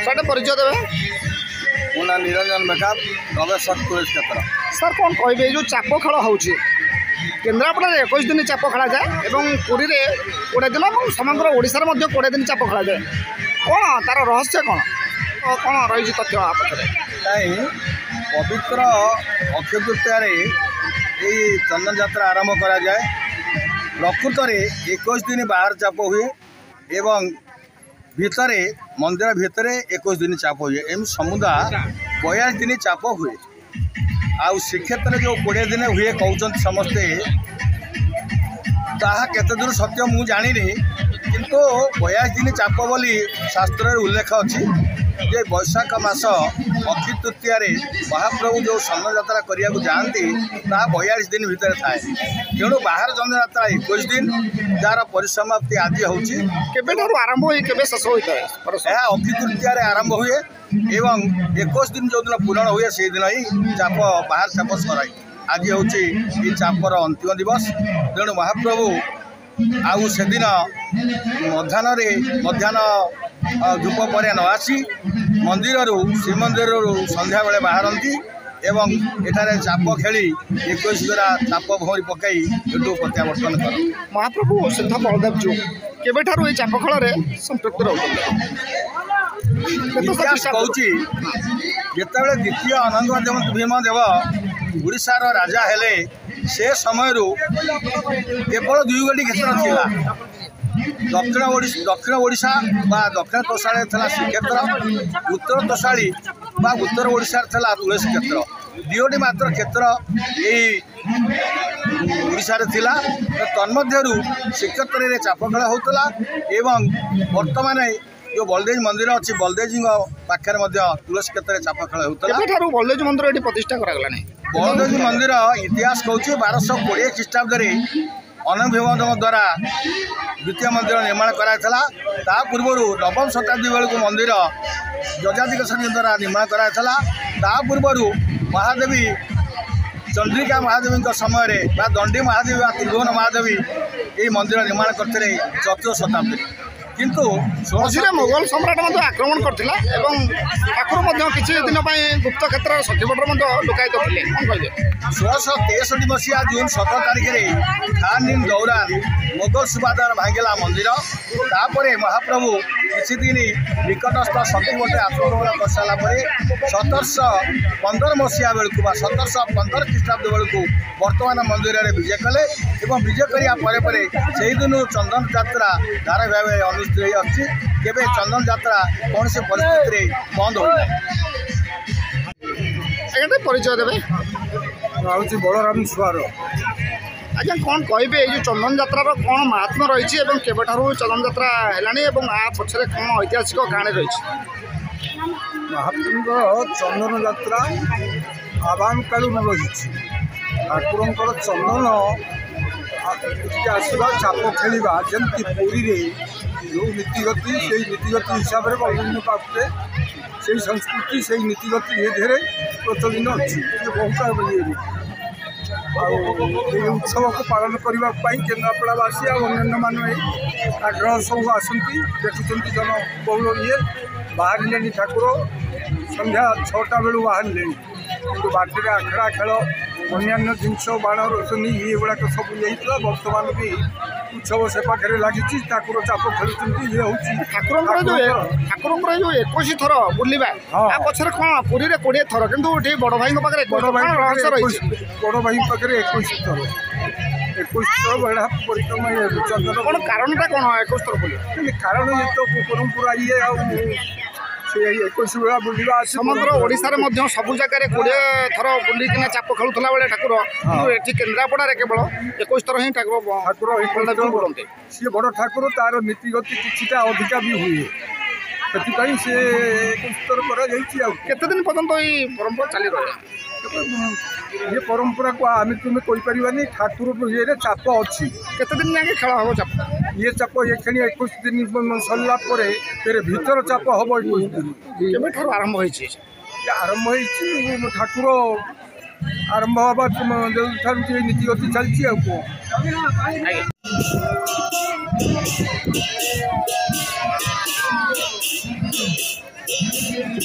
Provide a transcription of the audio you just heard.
सारे परिचय देवे। मो ना निरंजन मेकाप गवेषक पुलिस क्षेत्र। सर कौन कहे जो चाप खेल हो केन्द्रापड़ा 21 दिन चाप खेल जाए और पुरी में 20 दिन और समग्र ओडिशा 20 दिन चाप खेल जाए कौन तार रहस्य कौन कौन रही तथ्य पक्षे पवित्र अक्षय तृतीय यही चंदन यात्रा आरंभ करा जाए। प्रकृत में 21 दिन बाहर चाप हुए एवं भितर मंदिर भितर 21 दिन चाप हुए एम समुदाय 42 दिन चाप हुए। आउ श्रीक्षेत्र जो 20 दिन हुए कहते समस्ते ताहा केते दूर सत्य मु जानी किंतु 42 दिन चाप बोली शास्त्र उल्लेख अच्छी जे बैशाख मास अक्षय तृतीय महाप्रभु जो चंदन यात्रा करने जाती 42 दिन भितर थाए तेणु बाहर चंदन यात्रा 21 दिन जार परिसमाप्ति आज हो आरंभ हो शेष होता है अक्षय तृतीय आरंभ हुए एवं 21 दिन जो दिन पूरण हुए से दिन ही चाप बाहर चाप सराई आज हूँ चापर अंतिम दिवस। तेणु महाप्रभु आउ से दिन मध्याह्न धूप पर न आसी मंदिर श्रीमंदिर संध्या बेले बाहरती एवं एठारे चाप खेली 21 द्वारा चाप भौरी पकई एटू प्रत्यावर्तन कर। महाप्रभु सिद्ध बलदेव जो केबेठारु ए चाप खेल संपृक्त इतिहास कहूँ जिते द्वितीय अनंत भीमदेव उड़ीसार राजा हेले से समय केवल 2 गोटी क्षेत्र थिला दक्षिण ओडिशा बा दक्षिण तोषाड़ी था श्रीक्षेत्र उत्तर तोषाड़ी बा उत्तर ओडिशा था तुलसी क्षेत्र दुईटी मात्र क्षेत्र यही ओडिशा थिला। तन्मध्यरु श्रीक्षेत्र में चाप खेल होता एवं वर्तमान जो बलदेव मंदिर अच्छी बलदेव जी पाखे तुलसी क्षेत्र में चाप खेल होता। बलदेव मंदिर ये प्रतिष्ठा करागला बलदेव मंदिर इतिहास कहूँ 1220 ख्रीष्टाब्द अनंत भीमदेव द्वारा द्वितीय मंदिर निर्माण करा पूर्व नवम शताब्दी बेलू मंदिर जजाति द्वारा निर्माण करा पूर्व महादेवी चंद्रिका महादेवी समय दंडी महादेवी त्रिभुवन महादेवी ये मंदिर निर्माण करते 4th शताब्दी किंतु मझे मोगल सम्राट आक्रमण करथिला एवं ठाकुर किसी दिन गुप्त क्षेत्र सखीपट लुकायित थे कौन कहे 1663 मसीहा जून 17 तारिख खान इन दौरान मोगल सुबादार भांगिला मंदिर तापर महाप्रभु किसी दिन निकटस्थ सखीपटे आक्रमण कर सारापर 1715 मसीहा बेलू 1715 ख्रीष्टाब्द बेलू वर्तमान मंदिर में विजय कले और विजय करारे से दिन चंदन यात्रा धारा भाव अनुष्ठित अच्छी केवे चंदन यात्रा कौन से परिस्थिति बंद हो परिचय देवे। हूँ बलराम सुआर। आज्ञा कौन कहे ये चंदन यात्रा कौन महात्मा रही है चंदन यात्रा है आ पछरे कौन ऐतिहासिक कहानी रही महाप्रभु चंदन यात्रा आवाम कालू रही ठाकुर चंदन आसवा चाप खेलवा जमी पुरी जो नीतिगति से नीतिगति हिसाब से बलदेव पाखे से संस्कृति से नीतिगति धीरे प्रचलित अच्छी बहुत उत्सव को पालन करने केन्द्रापड़ावासी अन्य मान आग्रह सब आसती देखुं जनबहुल ये बाहर ठाकुर संध्या 6टा बेलू बाहर कि बाटे आखड़ा खेल अन्य जिनस बाण रोशनी ये गुड़ाक सब जाइए बर्तमान भी उत्सव से पाखे लगी ठाकुर चाप खेलुंट ये हूँ ठाकुर जो 21 थर बुलवा पक्षर कौन पुरी में 20 थर कि बड़ भाई बड़ भाई पाखे 21 थर 21 थर बेढ़ा परिक्रमा चंदन कौन कारणटा कौन 21 थर बुल कारण ये तो परंपरा ये से 21 बेला बुलवा समग्र ओडिशा रे सबु जगह 20 थर बुलिकिना चाप खेलुला बेले ठाकुर ये केन्द्रापड़ा केवल 21 थर ही ठाकुर बुलते सी बड़ ठाकुर तार नीतिगति किछिटा अधिका भी हुए से 21 थर केते दिन पर्यंत ये परंपरा चली रही ये परंपरा को आम तुम्हें कहीपर ठाकुर ये चाप अच्छी केते दिन जाके खेल हम चाप ये चाप ये खेली 21 दिन सरला फिर भीतर चाप हम 21 दिन के आरंभ आरंभ ठाकुर आरंभ हवा नीतिगति चलती Hey!